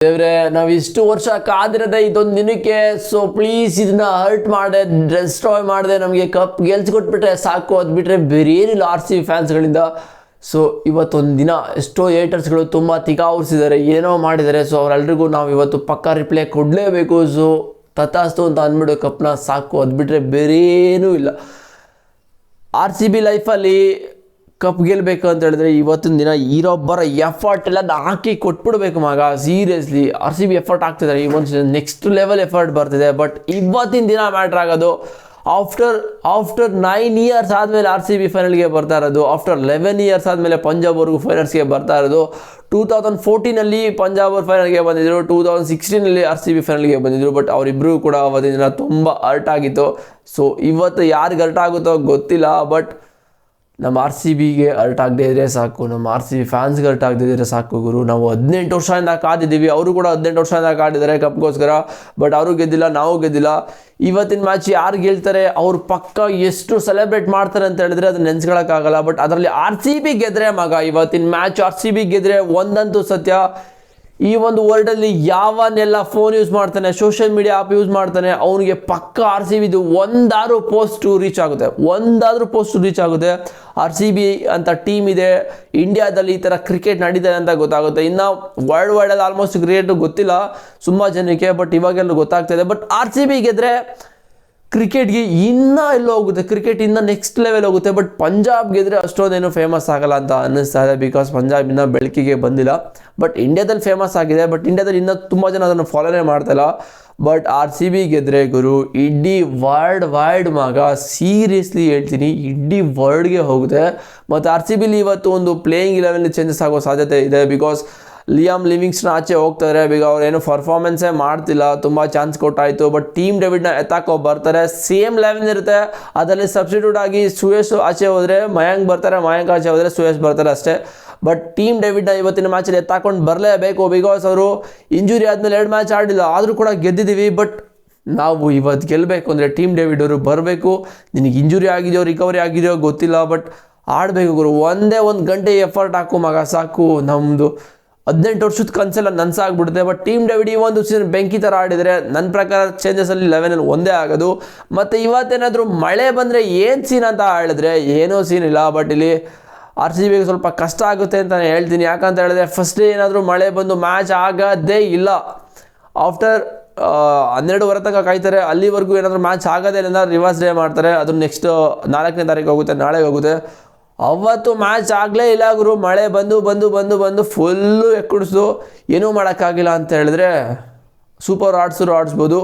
ದೇವ್ರೆ ನಾವು ಇಷ್ಟು ವರ್ಷ ಕಾದಿರದೆ ಇದೊಂದು ದಿನಕ್ಕೆ. ಸೊ ಪ್ಲೀಸ್ ಇದನ್ನ ಹರ್ಟ್ ಮಾಡದೆ, ಡಿಸ್ಟ್ರಾಯ್ ಮಾಡದೆ ನಮಗೆ ಕಪ್ ಗೆಲ್ಸ್ಕೊಟ್ಬಿಟ್ರೆ ಸಾಕು. ಅದು ಬಿಟ್ಟರೆ ಬೇರೆ ಏನಿಲ್ಲ ಆರ್ ಸಿ ಬಿ ಫ್ಯಾನ್ಸ್ಗಳಿಂದ. ಸೊ ಇವತ್ತೊಂದು ದಿನ ಎಷ್ಟೋ ಏಟರ್ಸ್ಗಳು ತುಂಬ ತಿಗಾವರ್ಸಿದ್ದಾರೆ, ಏನೋ ಮಾಡಿದ್ದಾರೆ. ಸೊ ಅವರೆಲ್ರಿಗೂ ನಾವು ಇವತ್ತು ಪಕ್ಕಾ ರಿಪ್ಲೈ ಕೊಡಲೇಬೇಕು. ಸೊ ತಥಾಸ್ತು ಅಂತ ಅಂದ್ಬಿಡು ಕಪ್ನ ಸಾಕು. ಅದು ಬಿಟ್ಟರೆ ಬೇರೆ ಏನೂ ಇಲ್ಲ. ಆರ್ ಸಿ ಬಿ ಲೈಫಲ್ಲಿ ಕಪ್ ಗೆಲ್ಲಬೇಕು ಅಂತ ಹೇಳಿದ್ರೆ ಇವತ್ತಿನ ದಿನ ಇರೊಬ್ಬರ ಎಫರ್ಟ್ ಎಲ್ಲ ಹಾಕಿ ಕೊಟ್ಬಿಡ್ಬೇಕು ಮಗ. Seriously R C B effort ಆಗ್ತಿದ್ದಾರೆ. ಈ ಒಂದು ನೆಕ್ಸ್ಟ್ ಲೆವೆಲ್ ಎಫರ್ಟ್ ಬರ್ತಿದೆ. ಬಟ್ ಇವತ್ತಿನ ದಿನ ಮ್ಯಾಟ್ರ್ ಆಗೋದು ಆಫ್ಟರ್ 9 ಇಯರ್ಸ್ ಆದಮೇಲೆ ಆರ್ ಸಿ ಬಿ ಫೈನಲ್ಗೆ ಬರ್ತಾ ಇರೋದು. ಆಫ್ಟರ್ 11 ಇಯರ್ಸ್ ಆದಮೇಲೆ ಪಂಜಾಬ್ ಅವ್ರಿಗೂ ಫೈನಲ್ಸ್ಗೆ ಬರ್ತಾ ಇರೋದು. 2014 ಪಂಜಾಬ್ ಅವ್ರು ಫೈನಲ್ಗೆ ಬಂದಿದ್ರು, 2016 ಆರ್ ಸಿ ಬಿ ಫೈನಲ್ಗೆ ಬಂದಿದ್ರು. ಬಟ್ ಅವರಿಬ್ಬರು ಕೂಡ ಅವತ್ತಿನ ದಿನ ತುಂಬ ಹರ್ಟ್ ಆಗಿತ್ತು. ಸೊ ಇವತ್ತು ಯಾರಿಗೆ ಹರ್ಟ್ ಆಗುತ್ತೋ ಗೊತ್ತಿಲ್ಲ. ಬಟ್ ನಮ್ಮ ಆರ್ ಸಿ ಬಿಗೆ ಹರ್ಟ್ ಆಗದೆ ಇದ್ರೆ ಸಾಕು, ನಮ್ಮ ಆರ್ ಸಿ ಬಿ ಫ್ಯಾನ್ಸ್ಗೆ ಹರ್ಟ್ ಆಗದೆ ಇದ್ರೆ ಸಾಕು ಗುರು. ನಾವು 18 ವರ್ಷದಿಂದ ಕಾದಿದ್ದೀವಿ, ಅವರು ಕೂಡ 18 ವರ್ಷದಿಂದ ಕಾಡಿದ್ದಾರೆ ಕಪ್ಗೋಸ್ಕರ. ಬಟ್ ಅವರು ಗೆದ್ದಿಲ್ಲ, ನಾವು ಗೆದ್ದಿಲ್ಲ. ಇವತ್ತಿನ ಮ್ಯಾಚ್ ಯಾರು ಗೆಲ್ತಾರೆ ಅವ್ರು ಪಕ್ಕ ಎಷ್ಟು ಸೆಲೆಬ್ರೇಟ್ ಮಾಡ್ತಾರೆ ಅಂತ ಹೇಳಿದ್ರೆ ಅದು ನೆನೆಸ್ಕೊಳ್ಳೋಕ್ಕಾಗಲ್ಲ. ಬಟ್ ಅದರಲ್ಲಿ ಆರ್ ಸಿ ಬಿ ಗೆದ್ರೆ ಮಗ, ಇವತ್ತಿನ ಮ್ಯಾಚ್ ಆರ್ ಸಿ ಬಿ ಗೆದ್ರೆ ಒಂದಂತೂ ಸತ್ಯ, ಈ ಒಂದು ವರ್ಲ್ಡಲ್ಲಿ ಯಾವನ್ನೆಲ್ಲ ಫೋನ್ ಯೂಸ್ ಮಾಡ್ತಾನೆ, ಸೋಷಿಯಲ್ ಮೀಡಿಯಾ ಆ್ಯಪ್ ಯೂಸ್ ಮಾಡ್ತಾನೆ, ಅವನಿಗೆ ಪಕ್ಕ ಆರ್ ಸಿ ಬಿದು ಒಂದಾದ್ರೂ ಪೋಸ್ಟು ರೀಚ್ ಆಗುತ್ತೆ. ಆರ್ ಸಿ ಬಿ ಅಂತ ಟೀಮ್ ಇದೆ ಇಂಡಿಯಾದಲ್ಲಿ, ಈ ಥರ ಕ್ರಿಕೆಟ್ ನಡೀತಾರೆ ಅಂತ ಗೊತ್ತಾಗುತ್ತೆ. ಇನ್ನು ವರ್ಲ್ಡ್ ವೈಡಲ್ಲಿ ಆಲ್ಮೋಸ್ಟ್ ಕ್ರಿಕೆಟ್ ಗೊತ್ತಿಲ್ಲ ತುಂಬ ಜನಕ್ಕೆ, ಬಟ್ ಇವಾಗೆಲ್ಲ ಗೊತ್ತಾಗ್ತಾ ಇದೆ. ಬಟ್ ಆರ್ ಸಿ ಬಿ ಗೆದ್ರೆ ಕ್ರಿಕೆಟ್ಗೆ ಇನ್ನೂ ಎಲ್ಲೋ ಹೋಗುತ್ತೆ, ಕ್ರಿಕೆಟ್ ಇನ್ನೂ ನೆಕ್ಸ್ಟ್ ಲೆವೆಲ್ ಹೋಗುತ್ತೆ. ಬಟ್ ಪಂಜಾಬ್ ಗೆದ್ರೆ ಅಷ್ಟೊಂದೇನು ಫೇಮಸ್ ಆಗಲ್ಲ ಅಂತ ಅನ್ನಿಸ್ತಾ ಇದೆ, ಬಿಕಾಸ್ ಪಂಜಾಬ್ ಇನ್ನೂ ಬೆಳಕಿಗೆ ಬಂದಿಲ್ಲ. ಬಟ್ ಇಂಡಿಯಾದಲ್ಲಿ ಫೇಮಸ್ ಆಗಿದೆ, ಬಟ್ ಇಂಡಿಯಾದಲ್ಲಿ ಇನ್ನೂ ತುಂಬ ಜನ ಅದನ್ನು ಫಾಲೋನೇ ಮಾಡ್ತಾಯಿಲ್ಲ. ಬಟ್ ಆರ್ ಸಿ ಬಿ ಗೆದ್ರೆ ಗುರು ಇಡೀ ವರ್ಲ್ಡ್ ಮಗ, ಸೀರಿಯಸ್ಲಿ ಹೇಳ್ತೀನಿ, ಇಡೀ ವರ್ಲ್ಡ್ಗೆ ಹೋಗುತ್ತೆ. ಮತ್ತು ಆರ್ ಸಿ ಬಿಲಿ ಇವತ್ತು ಒಂದು ಪ್ಲೇಯಿಂಗ್ 11 ಚೇಂಜಸ್ ಆಗೋ ಸಾಧ್ಯತೆ ಇದೆ. ಬಿಕಾಸ್ ಲಿಯಾಮ್ ಲಿವಿಂಗ್ಸ್ಟನ್ ಆಚೆ ಹೋಗ್ತಾರೆ, ಈಗ ಅವ್ರೇನು ಪರ್ಫಾರ್ಮೆನ್ಸೇ ಮಾಡ್ತಿಲ್ಲ, ತುಂಬ ಚಾನ್ಸ್ ಕೊಟ್ಟಾಯಿತು. ಬಟ್ ಟೀಮ್ ಡೇವಿಡ್ನ ಎತ್ತಾಕೋ ಬರ್ತಾರೆ, ಸೇಮ್ 11 ಇರುತ್ತೆ. ಅದರಲ್ಲಿ ಸಬ್ಸ್ಟಿಟ್ಯೂಟ್ ಆಗಿ ಸುಯೇಶ್ ಆಚೆ ಹೋದರೆ ಮಯಾಂಕ್ ಬರ್ತಾರೆ, ಮಯಾಂಕ್ ಆಚೆ ಹೋದರೆ ಸುಯೇಶ್ ಬರ್ತಾರೆ ಅಷ್ಟೇ. ಬಟ್ ಟೀಮ್ ಡೇವಿಡ್ನ ಇವತ್ತಿನ ಮ್ಯಾಚಲ್ಲಿ ಎತ್ತಾಕೊಂಡು ಬರಲೇಬೇಕು, ಬಿಕಾಸ್ ಅವರು ಇಂಜುರಿ ಆದಮೇಲೆ 2 ಮ್ಯಾಚ್ ಆಡಿಲ್ಲ, ಆದರೂ ಕೂಡ ಗೆದ್ದಿದ್ದೀವಿ. ಬಟ್ ನಾವು ಇವತ್ತು ಗೆಲ್ಲಬೇಕು ಅಂದರೆ ಟೀಮ್ ಡೇವಿಡ್ ಅವರು ಬರಬೇಕು. ನಿನಗೆ ಇಂಜುರಿ ಆಗಿದೆಯೋ ರಿಕವರಿ ಆಗಿದೆಯೋ ಗೊತ್ತಿಲ್ಲ, ಬಟ್ ಆಡಬೇಕು ಗುರು. ಒಂದೇ 1 ಗಂಟೆ ಎಫರ್ಟ್ ಹಾಕು ಮಗ ಸಾಕು. ನಮ್ಮದು 18 ವರ್ಷದ ಕನಸೆಲ್ಲ ನನಸಾಗ್ಬಿಡುತ್ತೆ. ಬಟ್ ಟೀಮ್ ಡೇವಿಡ್ ಈ ಒಂದು ಸೀಸನ್ ಬೆಂಕಿ ಥರ ಆಡಿದರೆ ನನ್ನ ಪ್ರಕಾರ ಚೇಂಜಸಲ್ಲಿ 11 ಒಂದೇ ಆಗೋದು. ಮತ್ತು ಇವತ್ತೇನಾದರೂ ಮಳೆ ಬಂದರೆ ಏನು ಸೀನ್ ಅಂತ ಹೇಳಿದ್ರೆ ಏನೂ ಸೀನ್ ಇಲ್ಲ. ಬಟ್ ಇಲ್ಲಿ ಆರ್ ಸಿ ಬಿಗೆ ಸ್ವಲ್ಪ ಕಷ್ಟ ಆಗುತ್ತೆ ಅಂತ ಹೇಳ್ತೀನಿ. ಯಾಕಂತ ಹೇಳಿದ್ರೆ ಫಸ್ಟ್ ಡೇ ಏನಾದರೂ ಮಳೆ ಬಂದು ಮ್ಯಾಚ್ ಆಗೋದೇ ಇಲ್ಲ. ಆಫ್ಟರ್ 12 ತನಕ ಕಾಯ್ತಾರೆ, ಅಲ್ಲಿವರೆಗೂ ಏನಾದರೂ ಮ್ಯಾಚ್ ಆಗೋದೇ ಇಲ್ಲ, ರಿವರ್ಸ್ ಡೇ ಮಾಡ್ತಾರೆ. ಅದು ನೆಕ್ಸ್ಟ್ 4ನೇ ತಾರೀಕು ಹೋಗುತ್ತೆ, ನಾಳೆ ಹೋಗುತ್ತೆ. ಅವತ್ತು ಮ್ಯಾಚ್ ಆಗಲೇ ಇಲ್ಲ ಗುರು. ಮಳೆ ಬಂದು ಫುಲ್ಲು ಎಕ್ಕಡಿಸ್ದು, ಏನೂ ಮಾಡೋಕ್ಕಾಗಿಲ್ಲ ಅಂತ ಹೇಳಿದ್ರೆ ಸೂಪರ್ ಆಡಿಸ್ಬೋದು.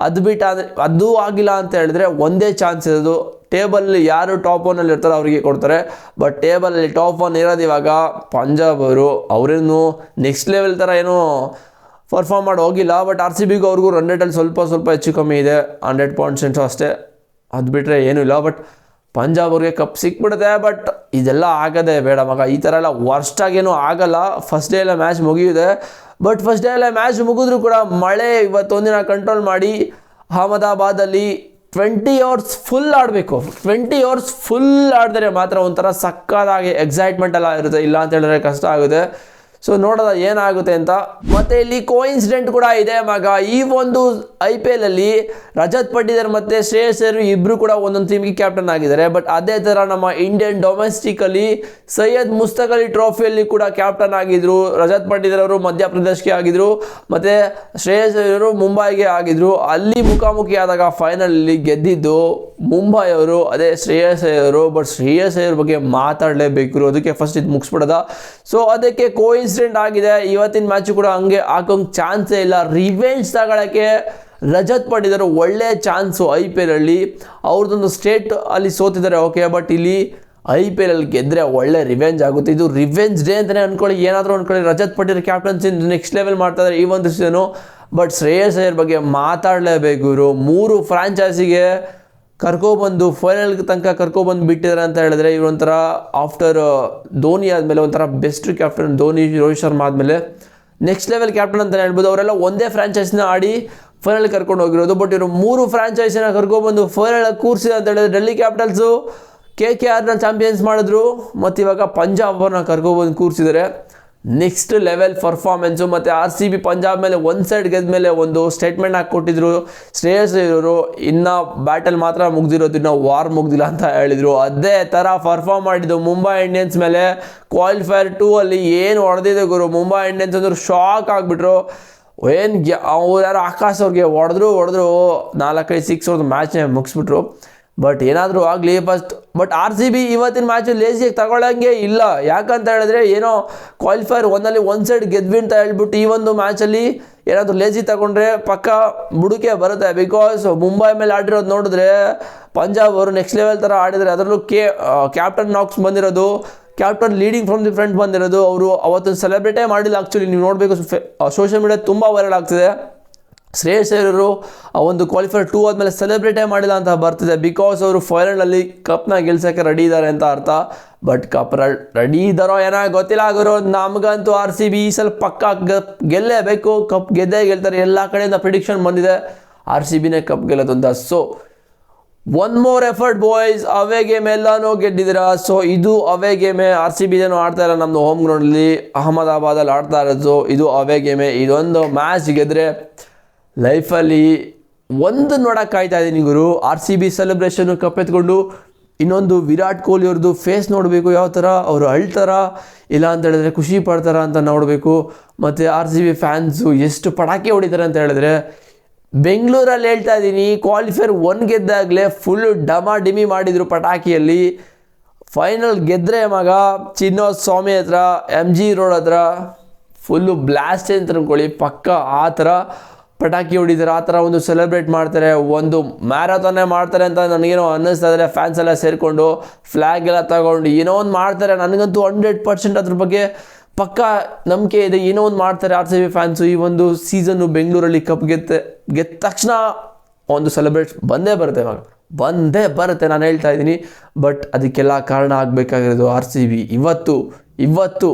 ಅದು ಬಿಟ್ಟು ಅದು ಆಗಿಲ್ಲ ಅಂತ ಹೇಳಿದ್ರೆ ಒಂದೇ ಚಾನ್ಸ್ ಇರೋದು, ಟೇಬಲಲ್ಲಿ ಯಾರು ಟಾಪ್ 1ಅಲ್ಲಿ ಇರ್ತಾರೋ ಅವರಿಗೆ ಕೊಡ್ತಾರೆ. ಬಟ್ ಟೇಬಲಲ್ಲಿ ಟಾಪ್ 1 ಇರೋದು ಇವಾಗ ಪಂಜಾಬ್ ಅವರು. ಅವರೇನು ನೆಕ್ಸ್ಟ್ ಲೆವೆಲ್ ಥರ ಏನೂ ಪರ್ಫಾರ್ಮ್ ಮಾಡಿ ಹೋಗಿಲ್ಲ. ಬಟ್ ಆರ್ ಸಿ ಬಿಗೂ ಅವ್ರಿಗೂ ರನ್ ರೇಟಲ್ಲಿ ಸ್ವಲ್ಪ ಹೆಚ್ಚು ಕಮ್ಮಿ ಇದೆ, 100 ಪಾಯಿಂಟ್ಸ್ ಅಷ್ಟೇ. ಅದು ಬಿಟ್ಟರೆ ಏನೂ ಇಲ್ಲ. ಬಟ್ ಪಂಜಾಬ್ ಅವ್ರಿಗೆ ಕಪ್ ಸಿಕ್ಬಿಡುತ್ತೆ. ಬಟ್ ಇದೆಲ್ಲ ಆಗೋದೇ ಬೇಡ ಮಗ, ಈ ಥರ ಎಲ್ಲ ವರ್ಸ್ಟಾಗೇನೂ ಆಗಲ್ಲ. ಫಸ್ಟ್ ಡೇ ಎಲ್ಲ ಮ್ಯಾಚ್ ಮುಗಿಯುತ್ತೆ. ಬಟ್ ಫಸ್ಟ್ ಡೇ ಎಲ್ಲ ಮ್ಯಾಚ್ ಮುಗಿದ್ರೂ ಕೂಡ ಮಳೆ ಇವತ್ತೊಂದಿನ ಕಂಟ್ರೋಲ್ ಮಾಡಿ ಅಹಮದಾಬಾದಲ್ಲಿ 20 ಅವರ್ಸ್ ಫುಲ್ ಆಡಬೇಕು. 20 ಅವರ್ಸ್ ಫುಲ್ ಆಡಿದ್ರೆ ಮಾತ್ರ ಒಂಥರ ಸಕ್ಕದಾಗಿ ಎಕ್ಸೈಟ್ಮೆಂಟ್ ಎಲ್ಲ ಇರುತ್ತೆ, ಇಲ್ಲ ಅಂತ ಹೇಳಿದ್ರೆ ಕಷ್ಟ ಆಗುತ್ತೆ. ಸೊ ನೋಡೋದ ಏನಾಗುತ್ತೆ ಅಂತ. ಮತ್ತು ಇಲ್ಲಿ ಕೋಇನ್ಸಿಡೆಂಟ್ ಕೂಡ ಇದೆ ಮಗ. ಈ ಒಂದು IPL ಅಲ್ಲಿ ರಜತ್ ಪಟ್ಟಿದಾರ್ ಮತ್ತು ಶ್ರೇಯಸ್ ಅಯ್ಯರ್ ಇಬ್ಬರು ಕೂಡ ಒಂದೊಂದು ಟೀಮ್ಗೆ ಕ್ಯಾಪ್ಟನ್ ಆಗಿದ್ದಾರೆ. ಬಟ್ ಅದೇ ಥರ ನಮ್ಮ ಇಂಡಿಯನ್ ಡೊಮೆಸ್ಟಿಕಲ್ಲಿ ಸೈಯದ್ ಮುಸ್ತಕ್ ಅಲಿ ಟ್ರೋಫಿಯಲ್ಲಿ ಕೂಡ ಕ್ಯಾಪ್ಟನ್ ಆಗಿದ್ರು. ರಜತ್ ಪಟ್ಟಿದಾರ್ ಅವರು ಮಧ್ಯಪ್ರದೇಶ್ಗೆ ಆಗಿದ್ರು, ಮತ್ತು ಶ್ರೇಯಸ್ ಅಯ್ಯರ್ ಮುಂಬೈಗೆ ಆಗಿದ್ರು. ಅಲ್ಲಿ ಮುಖಾಮುಖಿ ಆದಾಗ ಫೈನಲಲ್ಲಿ ಗೆದ್ದಿದ್ದು ಮುಂಬೈ ಅವರು, ಅದೇ ಶ್ರೇಯಸ್ ಅಯ್ಯರ್. ಬಟ್ ಶ್ರೇಯಸ್ ಅಯ್ಯರ್ ಬಗ್ಗೆ ಮಾತಾಡಲೇಬೇಕು, ಅದಕ್ಕೆ ಫಸ್ಟ್ ಇದು ಮುಗಿಸ್ಬಿಡೋದ. ಸೊ ಅದಕ್ಕೆ ಕೋಇನ್ಸಿಡೆಂಟ್ ಆಗಿದೆ. ಇವತ್ತಿನ ಮ್ಯಾಚು ಕೂಡ ಹಂಗೆ ಹಾಕೋಂಗೆ ಚಾನ್ಸೇ ಇಲ್ಲ. ರಿವೆಂಜ್ ತಗೊಳ್ಳೋಕ್ಕೆ ರಜತ್ ಪಟ್ಟಿದಾರ್ ಒಳ್ಳೆ ಚಾನ್ಸು IPL ಅಲ್ಲಿ. ಅವ್ರದ್ದೊಂದು ಸ್ಟೇಟ್ ಅಲ್ಲಿ ಸೋತಿದ್ದಾರೆ, ಓಕೆ. ಬಟ್ ಇಲ್ಲಿ IPL ಅಲ್ಲಿ ಗೆದ್ದರೆ ಒಳ್ಳೆ ರಿವೆಂಜ್ ಆಗುತ್ತೆ. ಇದು ರಿವೆಂಜ್ ಡೇ ಅಂತಲೇ ಅಂದ್ಕೊಳ್ಳಿ, ಏನಾದರೂ ಅಂದ್ಕೊಳ್ಳಿ. Rajat Patidar captaincy next level ಮಾಡ್ತಾ ಇದ್ದಾರೆ ಈ ಒಂದು ಸೀಸನು. ಬಟ್ ಶ್ರೇಯಸ್ ಅಯ್ಯರ್ ಬಗ್ಗೆ ಮಾತಾಡಲೇಬೇಕು ಇವರು. 3 ಫ್ರಾಂಚೈಸಿಗೆ ಕರ್ಕೊಬಂದು ಫೈನಲ್ ತನಕ ಕರ್ಕೊಬಂದು ಬಿಟ್ಟಿದ್ದಾರೆ ಅಂತ ಹೇಳಿದ್ರೆ ಇವರೊಂಥರ ಆಫ್ಟರ್ ಧೋನಿ ಆದಮೇಲೆ ಒಂಥರ ಬೆಸ್ಟ್ ಕ್ಯಾಪ್ಟನ್. ಧೋನಿ, ರೋಹಿತ್ ಶರ್ಮಾ ಆದಮೇಲೆ ನೆಕ್ಸ್ಟ್ ಲೆವೆಲ್ ಕ್ಯಾಪ್ಟನ್ ಅಂತಲೇ ಹೇಳ್ಬೋದು. ಅವರೆಲ್ಲ ಒಂದೇ ಫ್ರಾಂಚೈಸ್ನ ಆಡಿ ಫೈನಲ್ ಕರ್ಕೊಂಡು ಹೋಗಿರೋದು. ಬಟ್ ಇವರು 3 ಫ್ರಾಂಚೈಸಿನ ಕರ್ಕೊಬಂದು ಫೈನಲ್ ಕೂರಿಸಿದೆ ಅಂತ ಹೇಳಿದ್ರೆ ಡೆಲ್ಲಿ ಕ್ಯಾಪಿಟಲ್ಸು KKRನ ಚಾಂಪಿಯನ್ಸ್ ಮಾಡಿದ್ರು, ಮತ್ತು ಇವಾಗ ಪಂಜಾಬ್ ಅವ್ರನ್ನ ಕರ್ಕೊಬಂದು ಕೂರಿಸಿದ್ದಾರೆ. Next level performance. ಮತ್ತು ಆರ್ ಸಿ ಬಿ ಪಂಜಾಬ್ ಮೇಲೆ ಒಂದು ಸೈಡ್ ಗೆದ್ದ ಮೇಲೆ ಒಂದು ಸ್ಟೇಟ್ಮೆಂಟ್ ಹಾಕ್ಕೊಟ್ಟಿದ್ರು ಶ್ರೇಯಸ್ ಇವರು, ಇನ್ನೂ ಬ್ಯಾಟಲ್ ಮಾತ್ರ ಮುಗ್ದಿರೋದು, ಇನ್ನೂ ವಾರ್ ಮುಗ್ದಿಲ್ಲ ಅಂತ ಹೇಳಿದರು. ಅದೇ ಥರ ಪರ್ಫಾರ್ಮ್ ಮಾಡಿದ್ದು ಮುಂಬೈ ಇಂಡಿಯನ್ಸ್ ಮೇಲೆ. ಕ್ವಾಲಿಫೈರ್ 2 ಅಲ್ಲಿ ಏನು ಹೊಡೆದಿದೆ ಗುರು ಮುಂಬೈ ಇಂಡಿಯನ್ಸ್ ಅಂದ್ರೆ ಶಾಕ್ ಆಗಿಬಿಟ್ರು. ಏನು ಅವ್ರು ಯಾರು ಆಕಾಶ್ ಅವ್ರಿಗೆ ಹೊಡೆದ್ರು 4-5 6 ಹೊಡೆದು ಮ್ಯಾಚ್ನೇ ಮುಗಿಸ್ಬಿಟ್ರು. ಬಟ್ ಏನಾದರೂ ಆಗಲಿ ಬಟ್ ಆರ್ ಸಿ ಬಿ ಇವತ್ತಿನ ಮ್ಯಾಚು ಲೇಸಿಯಾಗಿ ತಗೊಳ್ಳೋಂಗೆ ಇಲ್ಲ. ಯಾಕಂತ ಹೇಳಿದ್ರೆ ಏನೋ ಕ್ವಾಲಿಫೈರ್ 1 ಒಂದು ಸೈಡ್ ಗೆದ್ವಿ ಅಂತ ಹೇಳ್ಬಿಟ್ಟು ಈ ಒಂದು ಮ್ಯಾಚಲ್ಲಿ ಏನಾದರೂ ಲೇಸಿ ತಗೊಂಡ್ರೆ ಪಕ್ಕ ಬುಡುಕೆ ಬರುತ್ತೆ. ಬಿಕಾಸ್ ಮುಂಬೈ ಮೇಲೆ ಆಡಿರೋದು ನೋಡಿದ್ರೆ ಪಂಜಾಬ್ ಅವರು ನೆಕ್ಸ್ಟ್ ಲೆವೆಲ್ ಥರ ಆಡಿದರೆ, ಅದರಲ್ಲೂ ಕ್ಯಾಪ್ಟನ್ ನಾಕ್ಸ್ ಬಂದಿರೋದು, captain leading from the front ಬಂದಿರೋದು. ಅವರು ಅವತ್ತು ಸೆಲೆಬ್ರೇಟೇ ಮಾಡಿಲ್ಲ. ಆ್ಯಕ್ಚುಲಿ ನೀವು ನೋಡಬೇಕು ಸೋಷಿಯಲ್ ಮೀಡಿಯಾ ತುಂಬ ವೈರಲ್ ಆಗ್ತಿದೆ. ಶ್ರೇಯಸ್ ಅಯ್ಯರ್ ಆ ಒಂದು ಕ್ವಾಲಿಫೈರ್ 2 ಆದಮೇಲೆ ಸೆಲೆಬ್ರೇಟೇ ಮಾಡಿಲ್ಲ ಅಂತ ಬರ್ತಿದೆ. ಬಿಕಾಸ್ ಅವರು ಫೈನಲಲ್ಲಿ ಕಪ್ನ ಗೆಲ್ಸೋಕ್ಕೆ ರೆಡಿ ಇದ್ದಾರೆ ಅಂತ ಅರ್ಥ. ಬಟ್ ಕಪ್ ರೆಡಿ ಇದ್ದಾರೋ ಏನೋ ಗೊತ್ತಿಲ್ಲ ಆಗಿರೋ. ನಮಗಂತೂ ಆರ್ ಸಿ ಬಿ ಈ ಸಲ ಪಕ್ಕ ಗೆಲ್ಲೇಬೇಕು, ಕಪ್ ಗೆದ್ದೇ ಗೆಲ್ತಾರೆ. ಎಲ್ಲ ಕಡೆಯಿಂದ ಪ್ರಿಡಿಕ್ಷನ್ ಬಂದಿದೆ ಆರ್ ಸಿ ಬಿನೇ ಕಪ್ ಗೆಲ್ಲೋದು ಅಂತ. So one more effort boys, away game ಎಲ್ಲನೂ ಗೆದ್ದಿದ್ದೀರಾ. ಸೊ ಇದು ಅವೇ ಗೇಮೇ. ಆರ್ ಸಿ ಬಿ ಏನೋ ಆಡ್ತಾ ಇಲ್ಲ ನಮ್ಮದು ಹೋಮ್ ಗ್ರೌಂಡಲ್ಲಿ, ಅಹಮದಾಬಾದಲ್ಲಿ ಆಡ್ತಾ ಇರೋದು. ಇದು ಅವೇ ಗೇಮೇ. ಇದೊಂದು ಮ್ಯಾಚ್ ಗೆದ್ರೆ ಲೈಫಲ್ಲಿ ಒಂದು ನೋಡೋಕೆ ಕಾಯ್ತಾ ಇದ್ದೀನಿ ಗುರು. ಆರ್ ಸಿ ಬಿ ಸೆಲೆಬ್ರೇಷನ್ನು ಕಪ್ ಎತ್ಕೊಂಡು, ಇನ್ನೊಂದು ವಿರಾಟ್ ಕೊಹ್ಲಿ ಅವ್ರದ್ದು ಫೇಸ್ ನೋಡಬೇಕು, ಯಾವ ಥರ ಅವರು ಅಳ್ತಾರ ಇಲ್ಲ ಅಂತ ಹೇಳಿದ್ರೆ ಖುಷಿ ಪಡ್ತಾರ ಅಂತ ನೋಡಬೇಕು. ಮತ್ತು ಆರ್ ಸಿ ಬಿ ಫ್ಯಾನ್ಸು ಎಷ್ಟು ಪಟಾಕಿ ಹೊಡಿತಾರೆ ಅಂತ ಹೇಳಿದ್ರೆ, ಬೆಂಗಳೂರಲ್ಲಿ ಹೇಳ್ತಾ ಇದ್ದೀನಿ, ಕ್ವಾಲಿಫೈರ್ 1 ಗೆದ್ದಾಗಲೇ ಫುಲ್ಲು ಡಮಾ-ಡಿಮಿ ಮಾಡಿದರು ಪಟಾಕಿಯಲ್ಲಿ. ಫೈನಲ್ ಗೆದ್ದರೆ ಮಗ ಚಿನ್ನಸ್ವಾಮಿ ಹತ್ರ MG ರೋಡ್ ಹತ್ರ ಫುಲ್ಲು ಬ್ಲಾಸ್ಟ್ ಅಂತ ಅನ್ಕೊಳ್ಳಿ, ಪಕ್ಕ ಆ ಥರ ಪಟಾಕಿ ಹೊಡಿತಾರೆ, ಆ ಥರ ಒಂದು ಸೆಲೆಬ್ರೇಟ್ ಮಾಡ್ತಾರೆ. ಒಂದು ಮ್ಯಾರಥಾನೇ ಮಾಡ್ತಾರೆ ಅಂತ ನನಗೇನೋ ಅನ್ನಿಸ್ತಾ ಇದ್ದಾರೆ. ಫ್ಯಾನ್ಸ್ ಎಲ್ಲ ಸೇರಿಕೊಂಡು ಫ್ಲ್ಯಾಗ್ ಎಲ್ಲ ತಗೊಂಡು ಏನೋ ಒಂದು ಮಾಡ್ತಾರೆ. ನನಗಂತೂ 100% ಅದ್ರ ಬಗ್ಗೆ ಪಕ್ಕ ನಂಬಿಕೆ ಇದೆ. ಏನೋ ಒಂದು ಮಾಡ್ತಾರೆ ಆರ್ ಸಿ ಬಿ ಫ್ಯಾನ್ಸು. ಈ ಒಂದು ಸೀಸನ್ನು ಬೆಂಗಳೂರಲ್ಲಿ ಕಪ್ ಗೆದ್ದ ತಕ್ಷಣ ಒಂದು ಸೆಲೆಬ್ರೇಟ್ ಬಂದೇ ಬರುತ್ತೆ ನಾನು ಹೇಳ್ತಾ ಇದ್ದೀನಿ. ಬಟ್ ಅದಕ್ಕೆಲ್ಲ ಕಾರಣ ಆಗಬೇಕಾಗಿರೋದು ಆರ್ ಸಿ ಬಿ. ಇವತ್ತು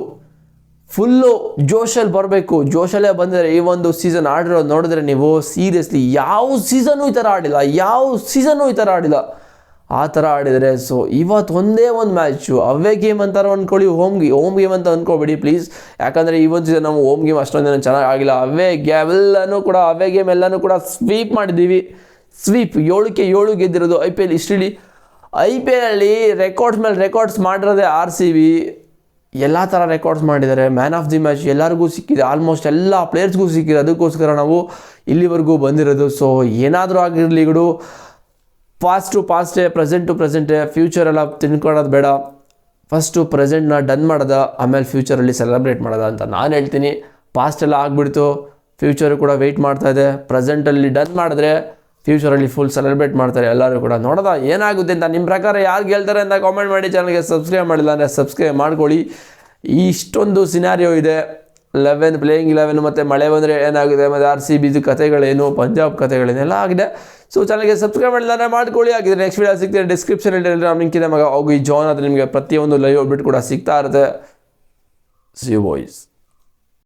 ಫುಲ್ಲು ಜೋಶಲ್ಲಿ ಬರಬೇಕು. ಜೋಶಲ್ಲೇ ಬಂದರೆ ಈ ಒಂದು ಸೀಸನ್ ಆಡಿರೋದು ನೋಡಿದ್ರೆ ನೀವು ಸೀರಿಯಸ್ಲಿ ಯಾವ ಸೀಸನ್ನು ಈ ಥರ ಆಡಿಲ್ಲ ಆ ಥರ ಆಡಿದರೆ. ಸೊ ಇವತ್ತು ಒಂದೇ ಒಂದು ಮ್ಯಾಚು ಅವೇ ಗೇಮ್ ಅಂತಾರೆ ಅಂದ್ಕೊಳ್ಳಿ, ಹೋಮ್ ಗೇಮ್ ಅಂತ ಅಂದ್ಕೊಬೇಡಿ ಪ್ಲೀಸ್. ಯಾಕಂದರೆ ಈ ಒಂದು ಸೀಸನ್ ನಾವು ಹೋಮ್ ಗೇಮ್ ಅಷ್ಟೊಂದು ಚೆನ್ನಾಗಿ ಆಗಿಲ್ಲ. ಅವೇ ಗೇಮ್ ಎಲ್ಲನೂ ಕೂಡ ಸ್ವೀಪ್ ಮಾಡಿದ್ದೀವಿ. 7 ಗೆದ್ದಿರೋದು IPL ಹಿಸ್ಟ್ರಿಲಿ. IPLಲ್ಲಿ ರೆಕಾರ್ಡ್ಸ್ ಮೇಲೆ ರೆಕಾರ್ಡ್ಸ್ ಮಾಡಿರೋದೇ ಆರ್ ಸಿ ಬಿ. ಎಲ್ಲ ಥರ ರೆಕಾರ್ಡ್ಸ್ ಮಾಡಿದ್ದಾರೆ. ಮ್ಯಾನ್ ಆಫ್ ದಿ ಮ್ಯಾಚ್ ಎಲ್ಲರಿಗೂ ಸಿಕ್ಕಿದೆ, ಆಲ್ಮೋಸ್ಟ್ ಎಲ್ಲ ಪ್ಲೇಯರ್ಸ್ಗೂ ಸಿಕ್ಕಿದೆ. ಅದಕ್ಕೋಸ್ಕರ ನಾವು ಇಲ್ಲಿವರೆಗೂ ಬಂದಿರೋದು. ಸೊ ಏನಾದರೂ ಆಗಿರಲಿ ಗುಡು, ಪಾಸ್ಟೇ, ಪ್ರೆಸೆಂಟೇ. ಫ್ಯೂಚರೆಲ್ಲ ತಿನ್ಕೊಳ್ಳೋದು ಬೇಡ. ಫಸ್ಟು ಪ್ರೆಸೆಂಟ್ನ ಡನ್ ಮಾಡೋದ, ಆಮೇಲೆ ಫ್ಯೂಚರಲ್ಲಿ ಸೆಲೆಬ್ರೇಟ್ ಮಾಡೋದ ಅಂತ ನಾನು ಹೇಳ್ತೀನಿ. ಪಾಸ್ಟೆಲ್ಲ ಆಗಿಬಿಡ್ತು, ಫ್ಯೂಚರು ಕೂಡ ವೆಯ್ಟ್ ಮಾಡ್ತಾಯಿದೆ. ಪ್ರೆಸೆಂಟಲ್ಲಿ ಡನ್ ಮಾಡಿದ್ರೆ ಫ್ಯೂಚರಲ್ಲಿ ಫುಲ್ ಸೆಲೆಬ್ರೇಟ್ ಮಾಡ್ತಾರೆ ಎಲ್ಲರೂ ಕೂಡ. ನೋಡೋದ ಏನಾಗುತ್ತೆ ಅಂತ. ನಿಮ್ಮ ಪ್ರಕಾರ ಯಾರು ಗೆಲ್ತಾರೆ ಅಂತ ಕಾಮೆಂಟ್ ಮಾಡಿ. ಚಾನಲ್ಗೆ ಸಬ್ಸ್ಕ್ರೈಬ್ ಮಾಡಿಲ್ಲ ಅಂದರೆ ಸಬ್ಸ್ಕ್ರೈಬ್ ಮಾಡ್ಕೊಳ್ಳಿ. ಇಷ್ಟೊಂದು ಸಿನಾರಿಯೋ ಇದೆ. ಪ್ಲೇಯಿಂಗ್ 11 ಮತ್ತು ಮಳೆ ಬಂದರೆ ಏನಾಗಿದೆ, ಮತ್ತು ಆರ್ ಸಿ ಬಿದು ಕಥೆಗಳೇನು, ಪಂಜಾಬ್ ಕಥೆಗಳೇನೆಲ್ಲ ಆಗಿದೆ. ಸೊ ಚಾನಲ್ಗೆ ಸಬ್ಸ್ಕ್ರೈಬ್ ಮಾಡಿಲ್ಲ ಅಂದರೆ ಮಾಡ್ಕೊಳ್ಳಿ. ಆಗಿದ್ರೆ ನೆಕ್ಸ್ಟ್ ವೀಡಿಯೋ ಸಿಗ್ತೀನಿ. ಡಿಸ್ಕ್ರಿಪ್ಷನಲ್ಲಿ ಟೆಲಿಗ್ರಾಮ್ ಲಿಂಕ್ ಇದೆ ಮಗ, ಹೋಗಿ ಜಾಯ್ನ್ ಆದರೆ ನಿಮಗೆ ಪ್ರತಿಯೊಂದು ಲೈವ್ ಅಪ್ಡೇಟ್ ಕೂಡ ಸಿಗ್ತಾ ಇರುತ್ತೆ. See you boys.